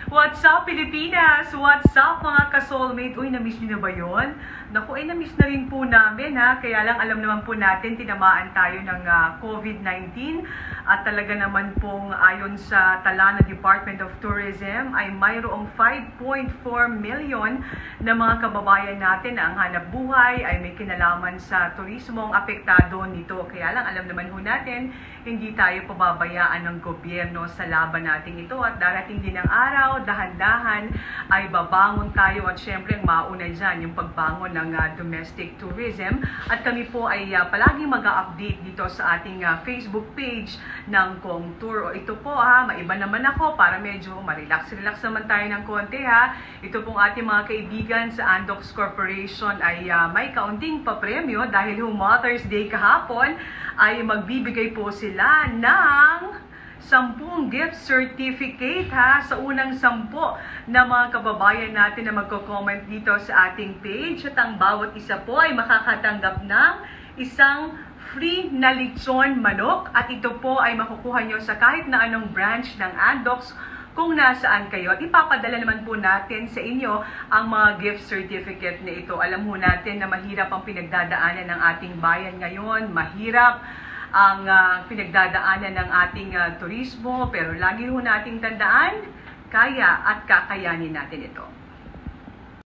What's up, Pilipinas? What's up, mga ka-soulmate? Uy, na-miss niyo na ba yun? Naku, ay na-miss na rin po namin, ha? Kaya lang, alam naman po natin, tinamaan tayo ng COVID-19. At talaga naman pong ayon sa tala ng Department of Tourism, ay mayroong 5.4 million na mga kababayan natin na ang hanap buhay ay may kinalaman sa turismong apektado nito. Kaya lang, alam naman po natin, hindi tayo pababayaan ng gobyerno sa laban natin ito. At darating din ang araw, dahan-dahan ay babangon tayo at syempre ang mauna dyan yung pagbangon ng domestic tourism. At kami po ay palaging mag-update dito sa ating Facebook page ng Kong Tour. O ito po maiba naman ako para medyo ma-relax naman tayo ng konti Ito pong ating mga kaibigan sa Andox Corporation ay may kaunting papremyo dahil Mother's Day kahapon ay magbibigay po sila ng 10 gift certificate sa unang 10 na mga kababayan natin na magko-comment dito sa ating page. At ang bawat isa po ay makakatanggap ng isang free na lechon manok. At ito po ay makukuha nyo sa kahit na anong branch ng Andox kung nasaan kayo. At ipapadala naman po natin sa inyo ang mga gift certificate na ito. Alam ho natin na mahirap ang pinagdadaanan ng ating bayan ngayon. Mahirap ang pinagdadaanan ng ating turismo, pero lagi ho nating tandaan, kaya at kakayanin natin ito.